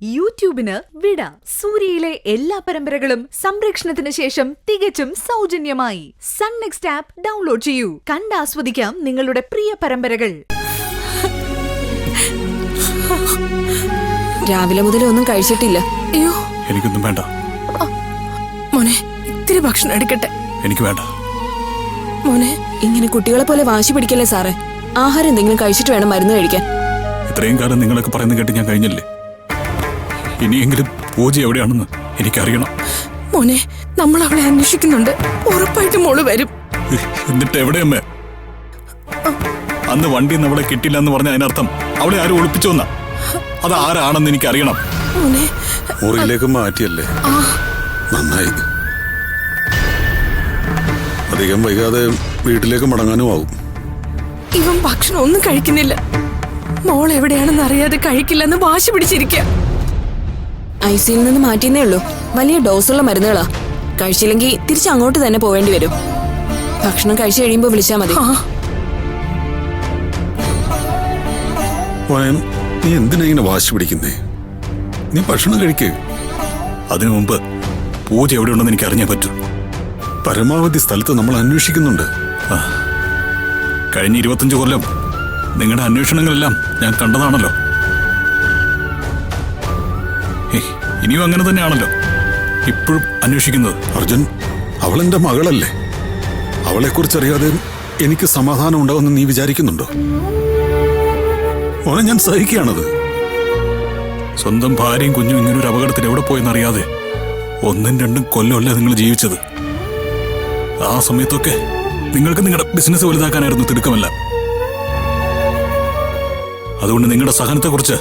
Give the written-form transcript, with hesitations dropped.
യൂട്യൂബിന് വിട. സൂര്യയിലെ എല്ലാ പരമ്പരകളും സംരക്ഷണത്തിന് ശേഷം തികച്ചും സൗജന്യമായി സൺ നെക്സ്റ്റ് ആപ്പ് ഡൗൺലോഡ് ചെയ്യൂ. കണ്ടാസ്വദിക്കാം നിങ്ങളുടെ പ്രിയ പരമ്പരകൾ. രാവിലെ മുതൽ ഒന്നും കഴിച്ചിട്ടില്ല. അയ്യോ, എനിക്കൊന്നും വേണ്ട മോനെ. ഇത്തിരി ഭക്ഷണം എടുക്കട്ടെ. എനിക്ക് വേണ്ട മോനെ. ഇങ്ങനെ കുട്ടികളെ പോലെ വാശി പിടിക്കല്ലേ സാറേ. ആഹാരം എന്തെങ്കിലും കഴിച്ചിട്ട് വേണം മരുന്ന് കഴിക്കാൻ. ഇത്രയും കാലം നിങ്ങളൊക്കെ പറയുന്നത് കേട്ട് ഞാൻ കഴിഞ്ഞില്ലേ. ഇനിയെങ്കിലും പൂജ എവിടെയാണെന്ന് എനിക്കറിയണം. മോനെ, നമ്മൾ അവളെ അന്വേഷിക്കുന്നുണ്ട്. ഉറപ്പായിട്ടും മോള് വരും. എന്നിട്ട് എവിടെയമ്മേ? അന്ന് വണ്ടി അവളെ കിട്ടില്ല എന്ന് പറഞ്ഞ അതിനർത്ഥം അവളെ ആരും ഒളിപ്പിച്ചോന്നാ. അത് ആരാണെന്ന് എനിക്കറിയണം. മോനെ, മുറിയിലേക്ക് മാറ്റിയല്ലേ, നന്നായി. അധികം വൈകാതെ വീട്ടിലേക്ക് മടങ്ങാനും ആവും. ഇവൻ ഭക്ഷണം ഒന്നും കഴിക്കുന്നില്ല. മോൾ എവിടെയാണെന്ന് അറിയാതെ കഴിക്കില്ലെന്ന് വാശി പിടിച്ചിരിക്കുക. ഐസിയിൽ നിന്ന് മാറ്റിയെന്നേ ഉള്ളൂ. വലിയ ഡോസുള്ള മരുന്നുകളാ. കഴിച്ചില്ലെങ്കിൽ തിരിച്ച് അങ്ങോട്ട് തന്നെ പോവേണ്ടി വരും. ഭക്ഷണം കഴിച്ചു കഴിയുമ്പോ വിളിച്ചാ മതി. നീ എന്തിനാ ഇങ്ങനെ വാശി പിടിക്കുന്നേ? നീ ഭക്ഷണം കഴിക്കേ. അതിനു മുമ്പ് പൂജ എവിടെയുണ്ടെന്ന് എനിക്ക് അറിഞ്ഞേ പറ്റൂ. പരമാവധി സ്ഥലത്ത് നമ്മൾ അന്വേഷിക്കുന്നുണ്ട്. കഴിഞ്ഞ 25 കൊല്ലം നിങ്ങളുടെ അന്വേഷണങ്ങളെല്ലാം ഞാൻ കണ്ടതാണല്ലോ. ഇനിയും അങ്ങനെ തന്നെയാണല്ലോ ഇപ്പോഴും അന്വേഷിക്കുന്നത്. അർജുൻ, അവളെന്റെ മകളല്ലേ. അവളെക്കുറിച്ചറിയാതെ എനിക്ക് സമാധാനം ഉണ്ടാവുമെന്ന് നീ വിചാരിക്കുന്നുണ്ടോ? മോനെ, ഞാൻ സഹിക്കുകയാണത്. സ്വന്തം ഭാര്യയും കുഞ്ഞും ഇങ്ങനൊരു അപകടത്തിൽ എവിടെ പോയെന്നറിയാതെ 1-2 കൊല്ലമല്ല നിങ്ങൾ ജീവിച്ചത്. ആ സമയത്തൊക്കെ നിങ്ങൾക്ക് നിങ്ങളുടെ ബിസിനസ് വലുതാക്കാനായിരുന്നു തിടുക്കമല്ല. അതുകൊണ്ട് നിങ്ങളുടെ സഹനത്തെക്കുറിച്ച്